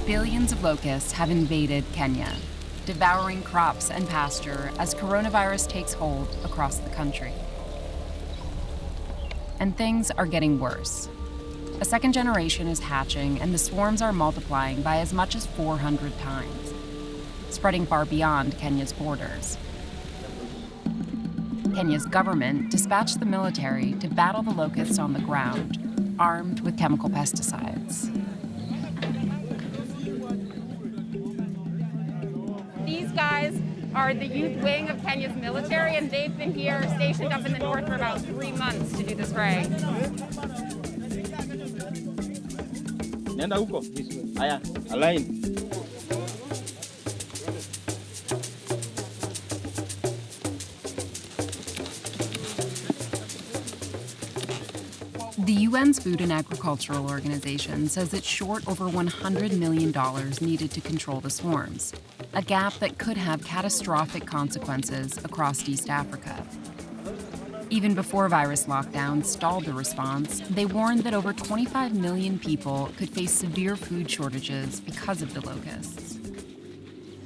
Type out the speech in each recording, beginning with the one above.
Billions of locusts have invaded Kenya, devouring crops and pasture as coronavirus takes hold across the country. And things are getting worse. A second generation is hatching, and the swarms are multiplying by as much as 400 times, spreading far beyond Kenya's borders. Kenya's government dispatched the military to battle the locusts on the ground, armed with chemical pesticides. These guys are the youth wing of Kenya's military, and they've been here stationed up in the north for about 3 months to do the spray. Nenda huko. Haya, align. The UN's Food and Agricultural Organization says it's short over $100 million needed to control the swarms, a gap that could have catastrophic consequences across East Africa. Even before virus lockdowns stalled the response, they warned that over 25 million people could face severe food shortages because of the locusts.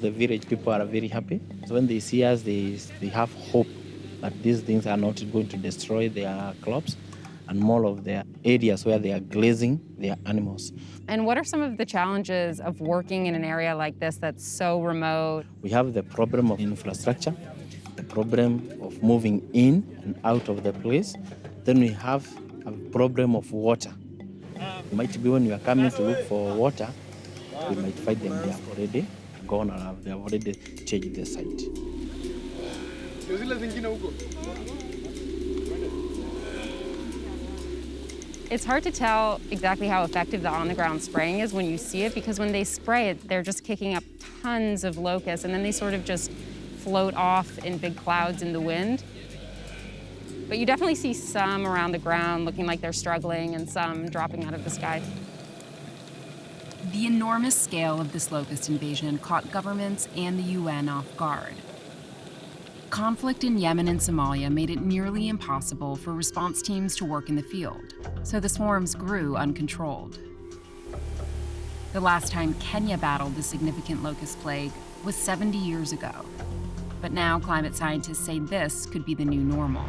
The village people are very happy. So when they see us, they have hope that these things are not going to destroy their crops and more of their areas where they are grazing their animals. And what are some of the challenges of working in an area like this that's so remote? We have the problem of infrastructure, the problem of moving in and out of the place. Then we have a problem of water. It might be when you are coming to look for water, we might find them they have already gone or they have already changed the site. It's hard to tell exactly how effective the on-the-ground spraying is when you see it, because when they spray it, they're just kicking up tons of locusts, and then they sort of just float off in big clouds in the wind. But you definitely see some around the ground looking like they're struggling and some dropping out of the sky. The enormous scale of this locust invasion caught governments and the UN off guard. Conflict in Yemen and Somalia made it nearly impossible for response teams to work in the field, so the swarms grew uncontrolled. The last time Kenya battled a significant locust plague was 70 years ago. But now climate scientists say this could be the new normal.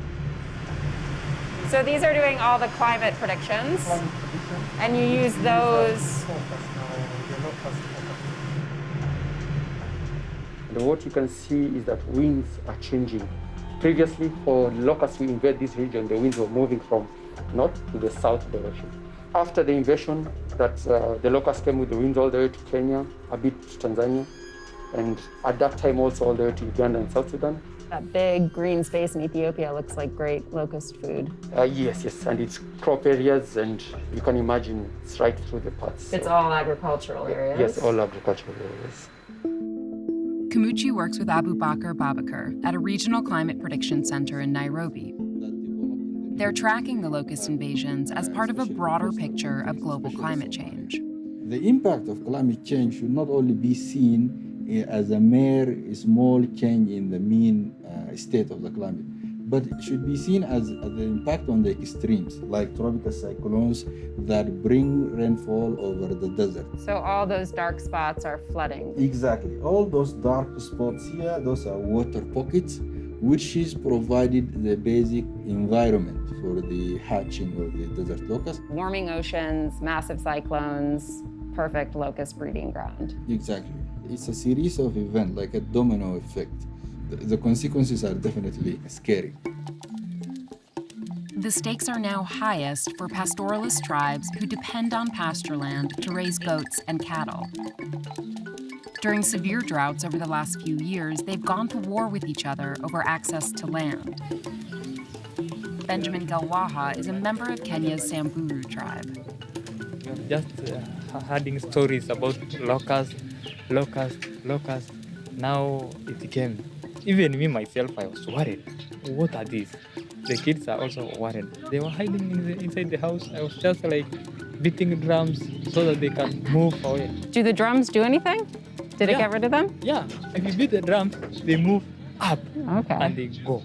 So these are doing all the climate predictions, and you use those. And what you can see is that winds are changing. Previously, for locusts to invade this region, the winds were moving from north to the south direction. After the invasion, the locusts came with the winds all the way to Kenya, a bit to Tanzania, and at that time also all the way to Uganda and South Sudan. That big green space in Ethiopia looks like great locust food. Yes, and it's crop areas, and you can imagine it's right through the paths. It's all agricultural areas? Yes, all agricultural areas. Kamuchi works with Abu Bakr Babakar at a regional climate prediction center in Nairobi. They're tracking the locust invasions as part of a broader picture of global climate change. The impact of climate change should not only be seen as a mere small change in the mean state of the climate, but it should be seen as the impact on the extremes, like tropical cyclones that bring rainfall over the desert. So all those dark spots are flooding? Exactly. All those dark spots here, those are water pockets, which is provided the basic environment for the hatching of the desert locust. Warming oceans, massive cyclones, perfect locust breeding ground. Exactly. It's a series of events, like a domino effect. The consequences are definitely scary. The stakes are now highest for pastoralist tribes who depend on pasture land to raise goats and cattle. During severe droughts over the last few years, they've gone to war with each other over access to land. Benjamin Galwaha is a member of Kenya's Samburu tribe. Just hearing stories about locusts. Now it came. Even me myself, I was worried. What are these? The kids are also worried. They were hiding inside the house. I was just like beating drums so that they can move away. Do the drums do anything? Did it get rid of them? Yeah. If you beat the drums, they move up and they go.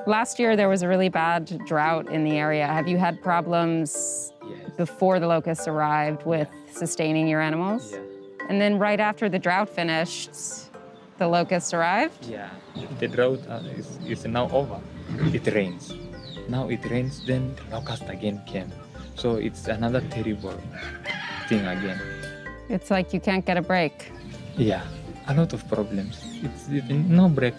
Last year, there was a really bad drought in the area. Have you had problems before the locusts arrived with sustaining your animals. Yeah. And then right after the drought finished, the locusts arrived. Yeah, the drought is now over. It rains. Now it rains, then the locust again came. So it's another terrible thing again. It's like you can't get a break. Yeah, a lot of problems. It's no break.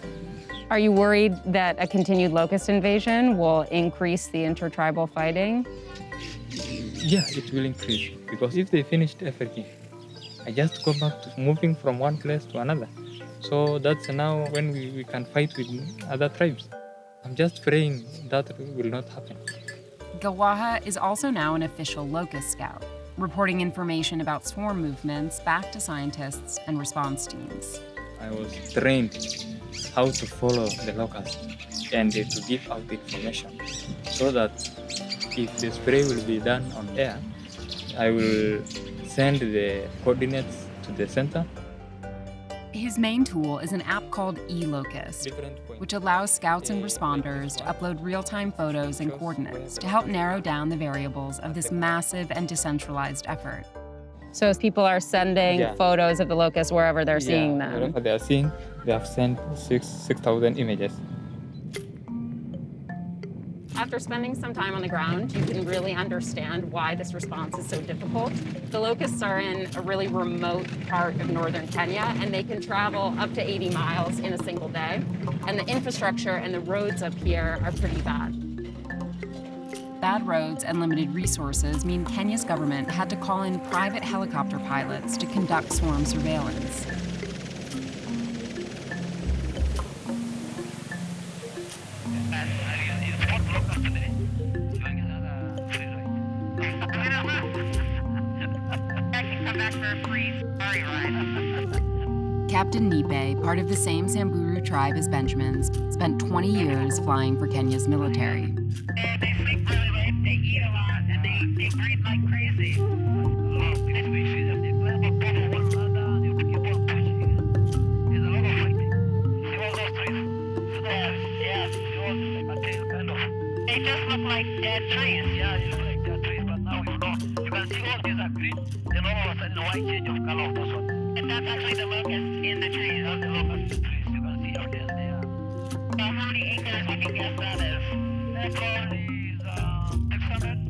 Are you worried that a continued locust invasion will increase the intertribal fighting? Yeah, it will increase because if they finished everything, I just go back to moving from one place to another. So that's now when we can fight with other tribes. I'm just praying that will not happen. Gawaha is also now an official locust scout, reporting information about swarm movements back to scientists and response teams. I was trained how to follow the locust and to give out information so that if the spray will be done on air, I will send the coordinates to the center. His main tool is an app called eLocust, which allows scouts and responders to upload real-time photos and coordinates to help narrow down the variables of this massive and decentralized effort. So as people are sending photos of the locusts wherever they're seeing them. Wherever they are seeing, they have sent 6,000 images. After spending some time on the ground, you can really understand why this response is so difficult. The locusts are in a really remote part of northern Kenya, and they can travel up to 80 miles in a single day. And the infrastructure and the roads up here are pretty bad. Bad roads and limited resources mean Kenya's government had to call in private helicopter pilots to conduct swarm surveillance. Captain Nipe, part of the same Samburu tribe as Benjamin's, spent 20 years flying for Kenya's military. They sleep really late, they eat a lot, and they breathe like crazy. They just look like dead trees. Yeah, you look like dead trees, but now you know. You can see all these are green, then all of a sudden the white change of color of this one. And that's actually the locust in the trees, the locust trees. You can see out there. They are. So how many acres you can guess that is? That probably is 600.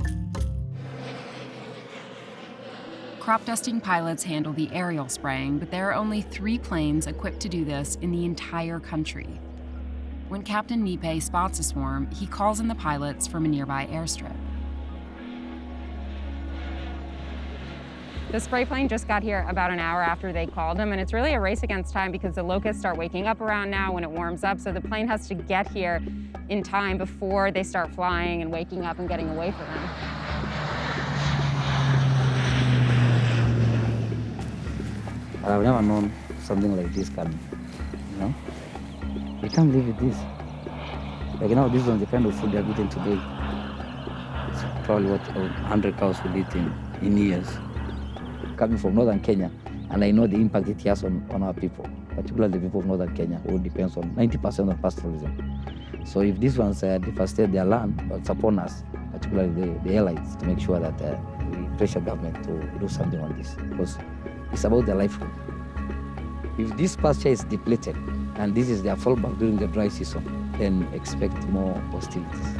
Crop dusting pilots handle the aerial spraying, but there are only 3 planes equipped to do this in the entire country. When Captain Nipe spots a swarm, he calls in the pilots from a nearby airstrip. The spray plane just got here about an hour after they called him, and it's really a race against time because the locusts start waking up around now when it warms up, so the plane has to get here in time before they start flying and waking up and getting away from him. I've never known something like this coming, you know? We can't live with this. Like, you know, this is the kind of food they're eating today. It's probably what 100 cows will eat in years. Coming from northern Kenya, and I know the impact it has on our people, particularly the people of northern Kenya, who depends on 90% on pastoralism. So if these ones devastate their land, it's upon us, particularly the allies, to make sure that we pressure government to do something on this, because it's about their livelihood. If this pasture is depleted, and this is their fallback during the dry season, then expect more hostilities.